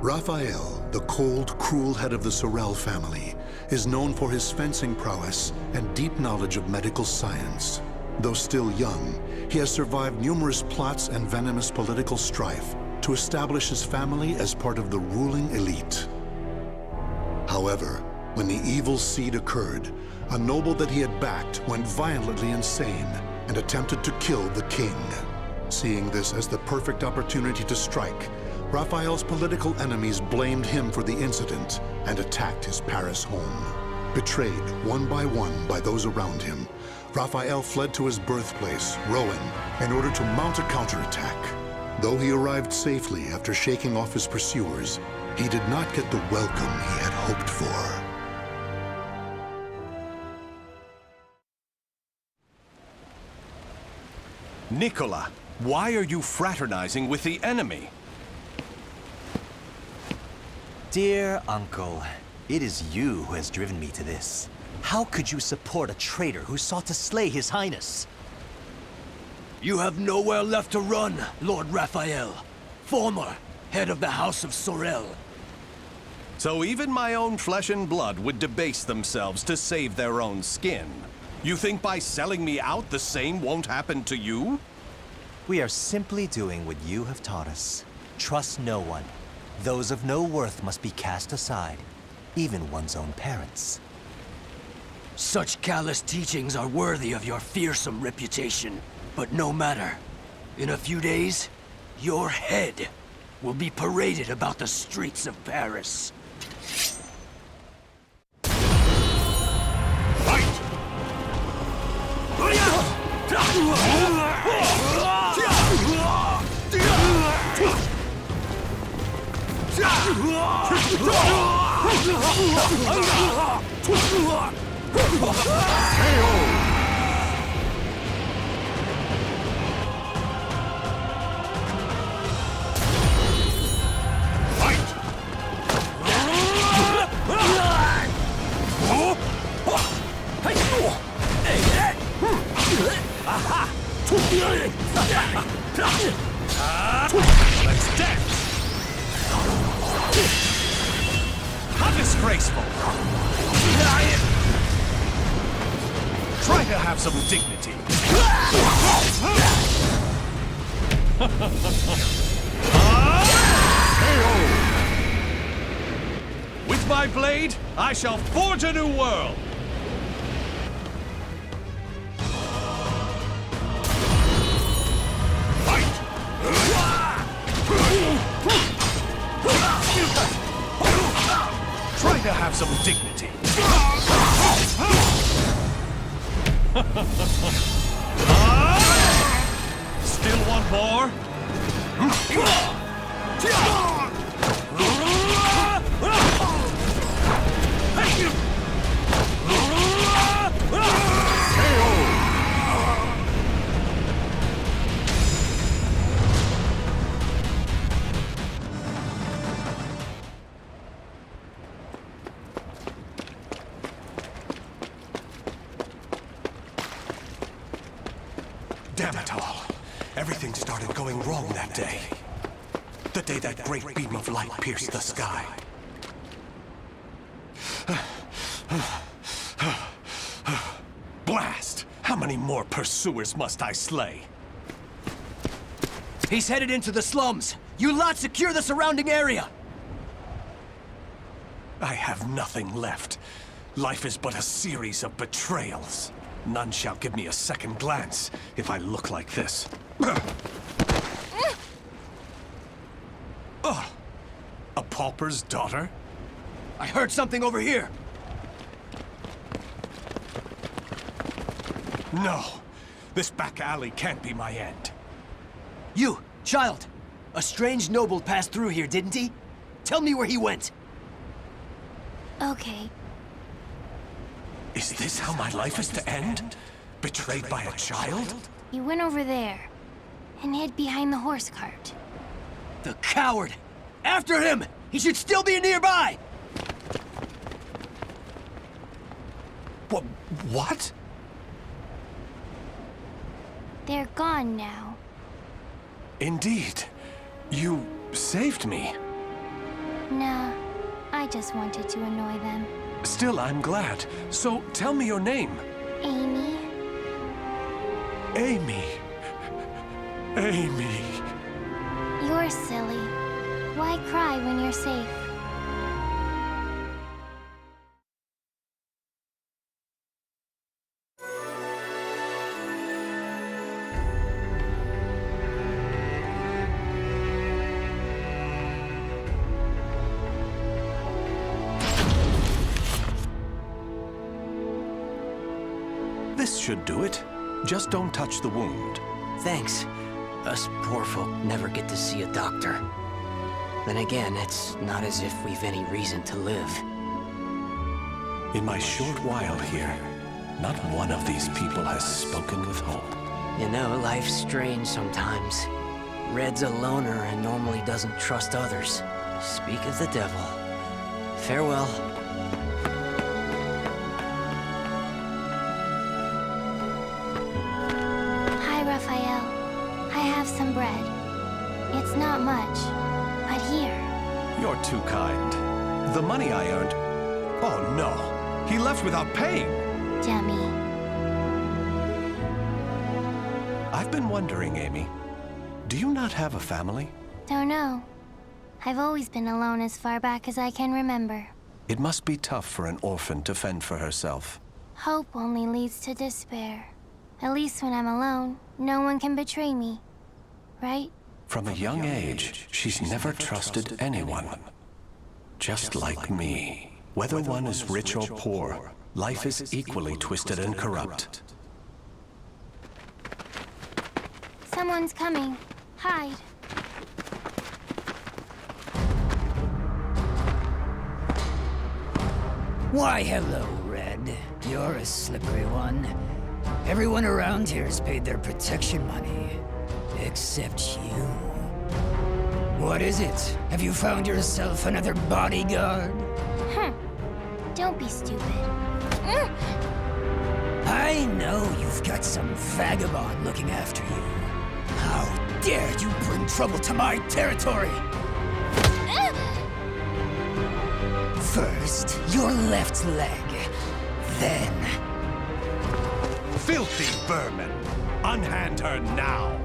Raphael, the cold, cruel head of the Sorel family, is known for his fencing prowess and deep knowledge of medical science. Though still young, he has survived numerous plots and venomous political strife to establish his family as part of the ruling elite. However, when the evil seed occurred, a noble that he had backed went violently insane and attempted to kill the king. Seeing this as the perfect opportunity to strike, Raphael's political enemies blamed him for the incident and attacked his Paris home. Betrayed one by those around him, Raphael fled to his birthplace, Rouen, in order to mount a counterattack. Though he arrived safely after shaking off his pursuers, he did not get the welcome he had hoped for. Nicola, why are you fraternizing with the enemy? Dear uncle, it is you who has driven me to this. How could you support a traitor who sought to slay His Highness? You have nowhere left to run, Lord Raphael, former head of the House of Sorel. So even my own flesh and blood would debase themselves to save their own skin. You think by selling me out the same won't happen to you? We are simply doing what you have taught us. Trust no one. Those of no worth must be cast aside, even one's own parents. Such callous teachings are worthy of your fearsome reputation. But no matter. In a few days, your head will be paraded about the streets of Paris. Let's dance! How disgraceful! Try to have some dignity. With my blade, I shall forge a new world! Try to have some dignity. Still want more? Damn it all. Everything started going wrong that day. The day that great beam of light pierced the sky. Blast! How many more pursuers must I slay? He's headed into the slums. You lot secure the surrounding area. I have nothing left. Life is but a series of betrayals. None shall give me a second glance if I look like this. A pauper's daughter? I heard something over here. No. This back alley can't be my end. You, child. A strange noble passed through here, didn't he? Tell me where he went. Okay. Is this how my life is to end? Betrayed by a child? He went over there and hid behind the horse cart. The coward! After him! He should still be nearby! What? They're gone now. Indeed. You saved me. Nah, I just wanted to annoy them. Still, I'm glad. So, tell me your name. Amy? Amy. Amy. You're silly. Why cry when you're safe? This should do it. Just don't touch the wound. Thanks. Us poor folk never get to see a doctor. Then again, it's not as if we've any reason to live. In my short while here, not one of these people has spoken with hope. You know, life's strange sometimes. Red's a loner and normally doesn't trust others. Speak of the devil. Farewell. Hi, Raphael. I have some bread. It's not much, but here. You're too kind. The money I earned... Oh, no. He left without paying. Dummy. I've been wondering, Amy. Do you not have a family? Don't know. I've always been alone as far back as I can remember. It must be tough for an orphan to fend for herself. Hope only leads to despair. At least when I'm alone, no one can betray me. Right? From a young age, she's never trusted anyone. Just like me. Whether one is rich or poor, life is equally twisted and corrupt. Someone's coming. Hide. Why, hello, Red. You're a slippery one. Everyone around here's paid their protection money. Except you. What is it? Have you found yourself another bodyguard? Don't be stupid. I know you've got some vagabond looking after you. How dare you bring trouble to my territory? First, your left leg. Then... Filthy vermin! Unhand her now!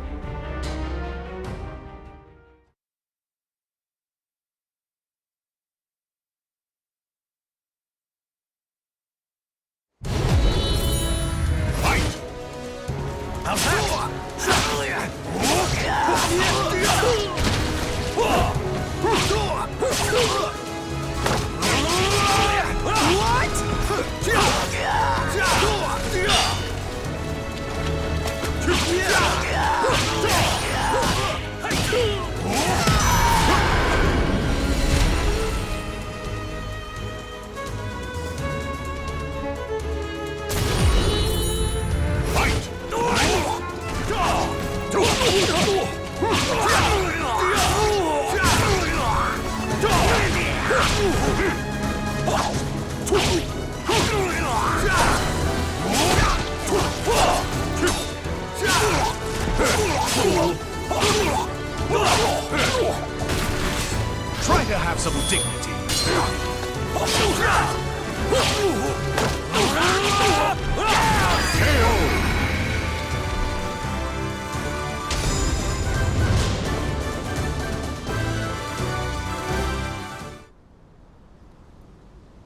Try to have some dignity.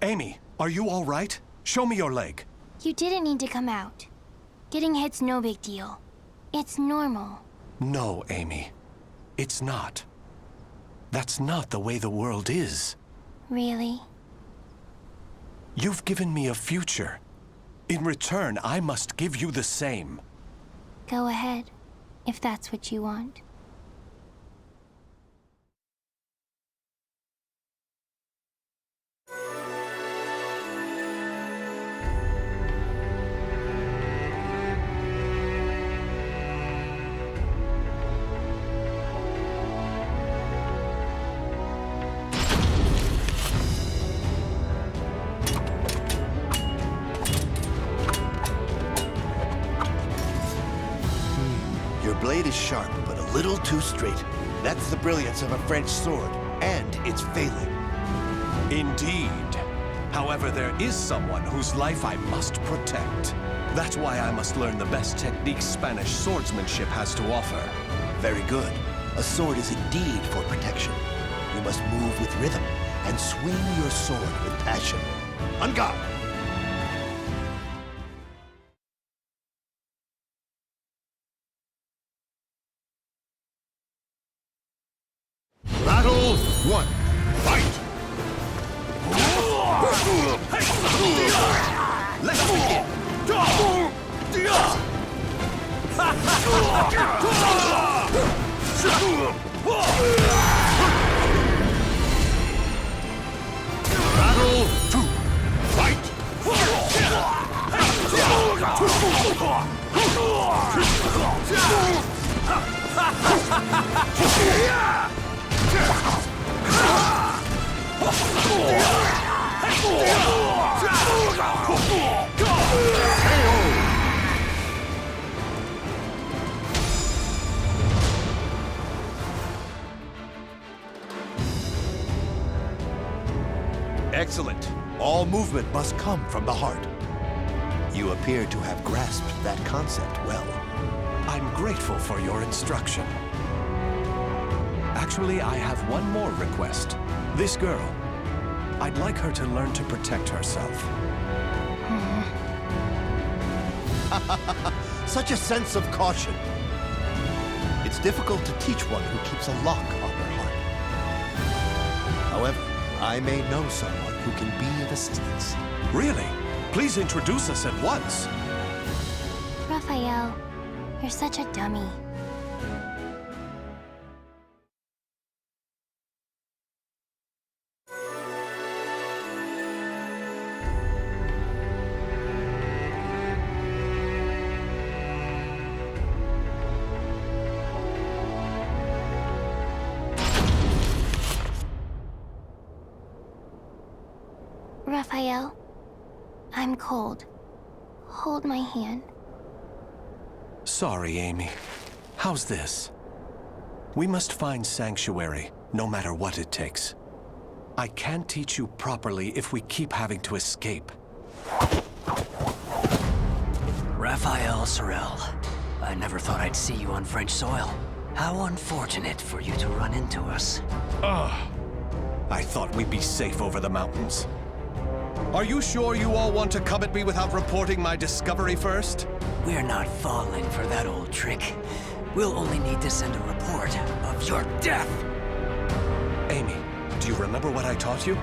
Amy, are you all right? Show me your leg. You didn't need to come out. Getting hit's no big deal. It's normal. No, Amy. It's not. That's not the way the world is. Really? You've given me a future. In return, I must give you the same. Go ahead, if that's what you want. Your blade is sharp, but a little too straight. That's the brilliance of a French sword, and it's failing. Indeed. However, there is someone whose life I must protect. That's why I must learn the best techniques Spanish swordsmanship has to offer. Very good. A sword is indeed for protection. You must move with rhythm and swing your sword with passion. On guard! Battle 1. Fight! Let us begin! Battle 2. Fight! Excellent. All movement must come from the heart. You appear to have grasped that concept well. I'm grateful for your instruction. Actually, I have one more request. This girl. I'd like her to learn to protect herself. Such a sense of caution. It's difficult to teach one who keeps a lock on their heart. However, I may know someone who can be of assistance. Really? Please introduce us at once. Raphael, you're such a dummy. Raphael, I'm cold. Hold my hand. Sorry, Amy. How's this? We must find sanctuary, no matter what it takes. I can't teach you properly if we keep having to escape. Raphael Sorel, I never thought I'd see you on French soil. How unfortunate for you to run into us. I thought we'd be safe over the mountains. Are you sure you all want to come at me without reporting my discovery first? We're not falling for that old trick. We'll only need to send a report of your death. Amy, do you remember what I taught you?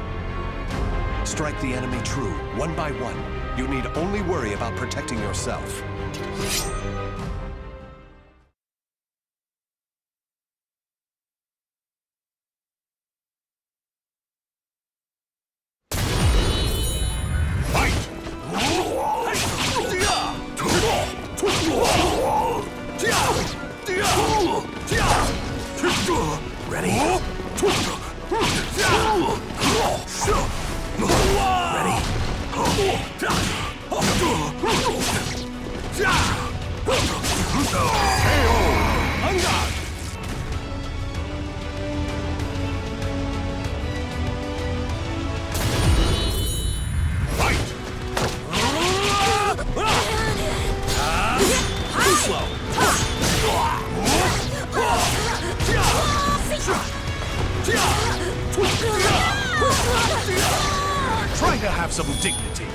Strike the enemy true, one by one. You need only worry about protecting yourself. Ready? Try to have some dignity.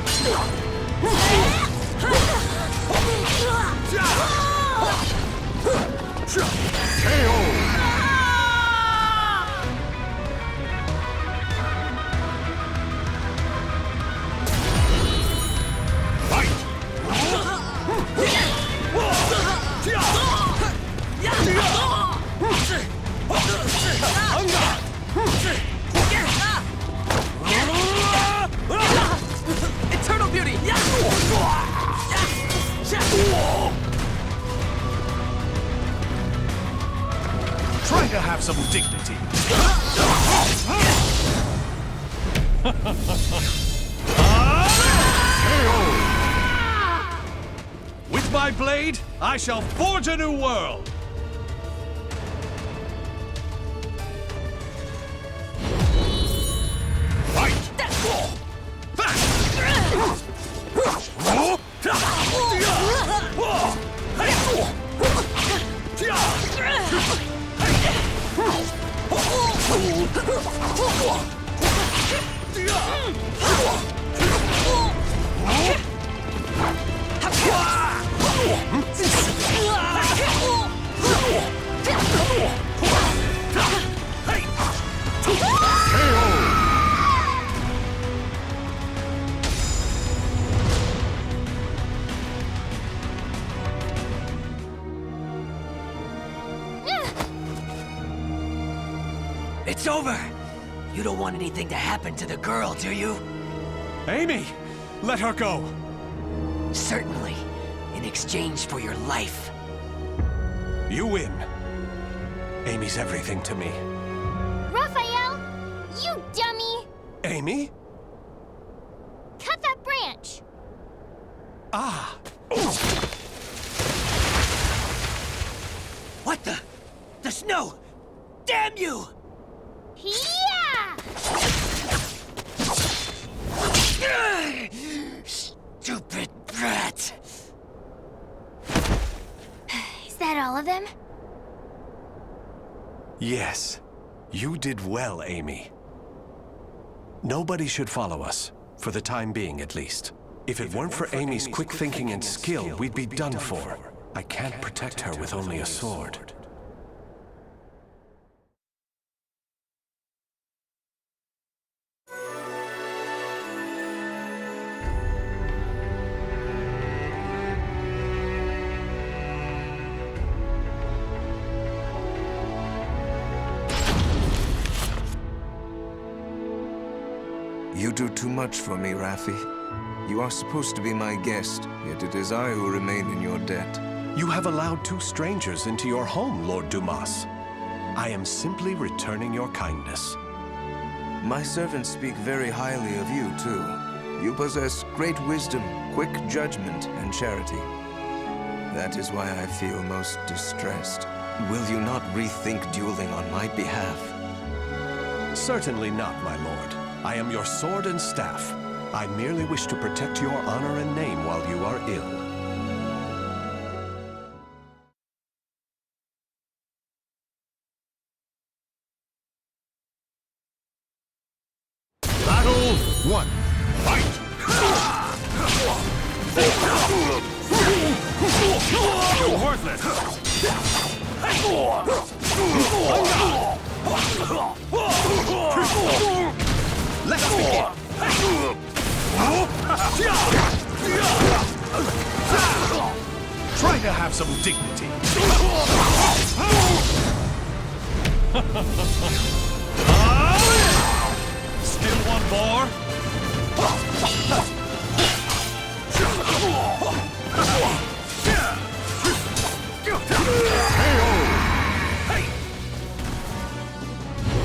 Eternal beauty! Try to have some dignity. With my blade, I shall forge a new world. Fight! It's over! You don't want anything to happen to the girl, do you? Amy! Let her go! Certainly. In exchange for your life. You win. Amy's everything to me. Raphael! You dummy! Amy? Cut that branch! Ah! What the? The snow! Damn you! Yeah! Stupid brat! Is that all of them? Yes. You did well, Amy. Nobody should follow us, for the time being at least. If it weren't for Amy's quick thinking and skill, we'd be done for. I can't protect her with only a sword. You do too much for me, Raffi. You are supposed to be my guest, yet it is I who remain in your debt. You have allowed 2 strangers into your home, Lord Dumas. I am simply returning your kindness. My servants speak very highly of you, too. You possess great wisdom, quick judgment, and charity. That is why I feel most distressed. Will you not rethink dueling on my behalf? Certainly not, my lord. I am your sword and staff. I merely wish to protect your honor and name while you are ill. Battle 1. Fight! You're worthless! Let us begin! Try to have some dignity. Still one more?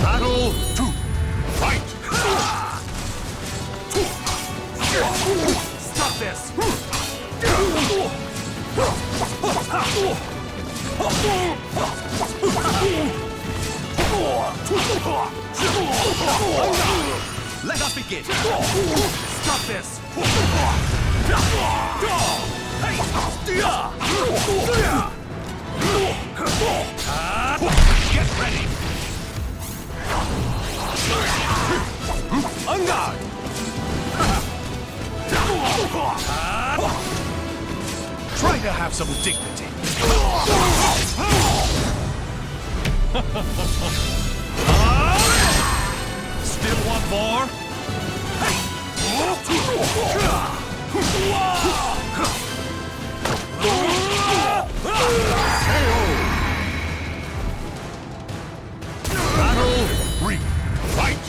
Battle 2. Fight! Stop this! Let us begin! Stop this! Get ready! On guard! Try to have some dignity. Still one more? Battle 3. Fight!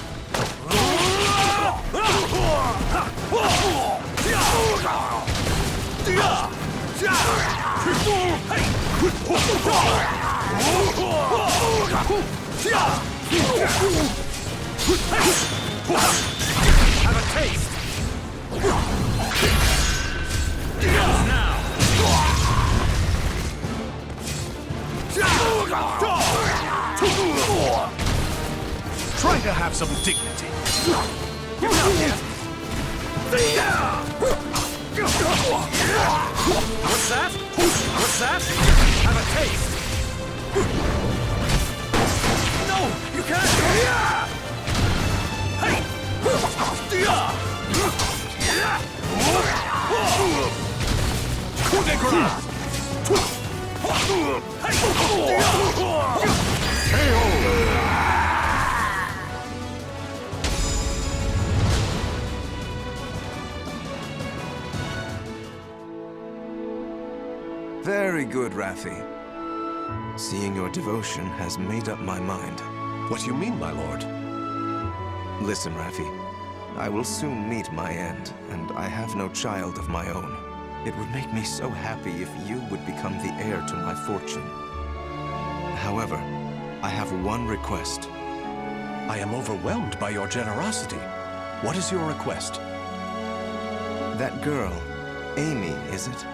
Have a taste! Now! Try to have some dignity. Give it up, kid! What's that? What's that? Have a taste! No! You can't! good, Raphi. Seeing your devotion has made up my mind. What do you mean, my lord? Listen, Raphi. I will soon meet my end, and I have no child of my own. It would make me so happy if you would become the heir to my fortune. However, I have one request. I am overwhelmed by your generosity. What is your request? That girl, Amy, is it?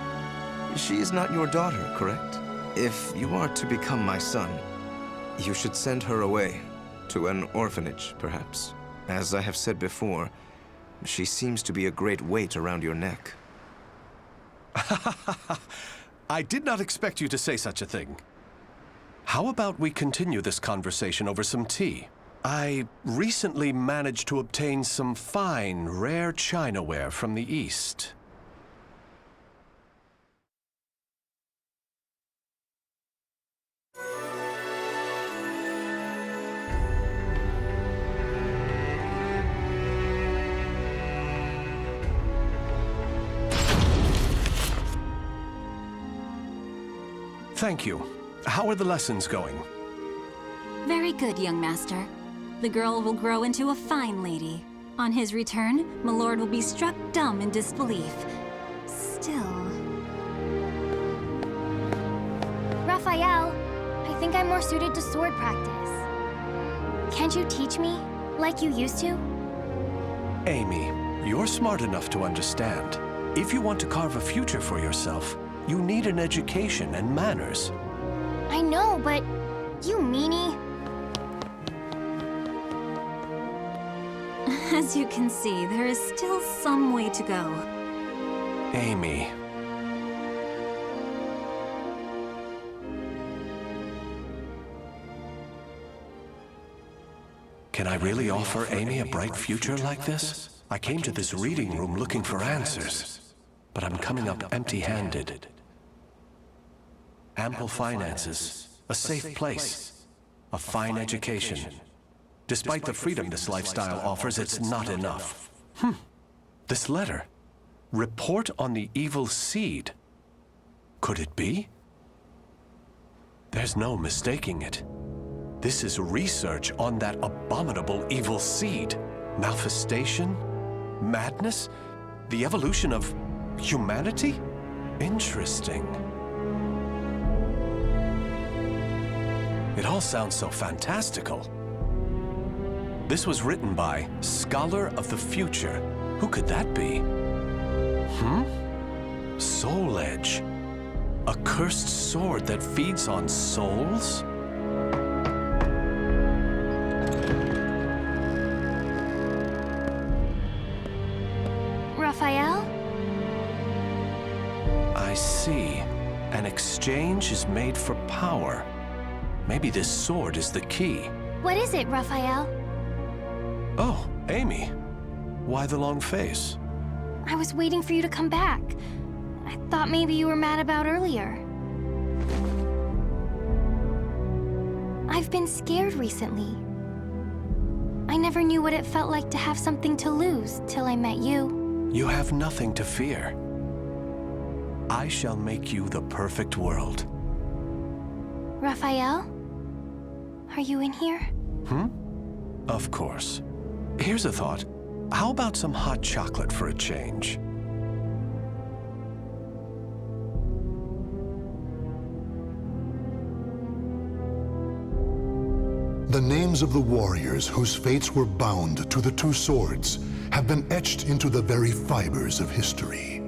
She is not your daughter, correct? If you are to become my son, you should send her away, to an orphanage, perhaps. As I have said before, she seems to be a great weight around your neck. I did not expect you to say such a thing. How about we continue this conversation over some tea? I recently managed to obtain some fine, rare chinaware from the East. Thank you. How are the lessons going? Very good, young master. The girl will grow into a fine lady. On his return, Milord will be struck dumb in disbelief. Still... Raphael, I think I'm more suited to sword practice. Can't you teach me, like you used to? Amy, you're smart enough to understand. If you want to carve a future for yourself, you need an education and manners. I know, but you meanie. As you can see, there is still some way to go. Amy. Can I really offer Amy a bright future like this? I came to this reading room looking for answers, but I'm coming up empty-handed. Ample finances, a safe place, a fine education. Despite the freedom this lifestyle offers, it's not enough. This letter. Report on the evil seed. Could it be? There's no mistaking it. This is research on that abominable evil seed. Malfestation? Madness? The evolution of humanity? Interesting. It all sounds so fantastical. This was written by Scholar of the Future. Who could that be? Soul Edge. A cursed sword that feeds on souls? Raphael? I see. An exchange is made for power. Maybe this sword is the key. What is it, Raphael? Oh, Amy. Why the long face? I was waiting for you to come back. I thought maybe you were mad about earlier. I've been scared recently. I never knew what it felt like to have something to lose till I met you. You have nothing to fear. I shall make you the perfect world. Raphael? Are you in here? Of course. Here's a thought. How about some hot chocolate for a change? The names of the warriors whose fates were bound to the two swords have been etched into the very fibers of history.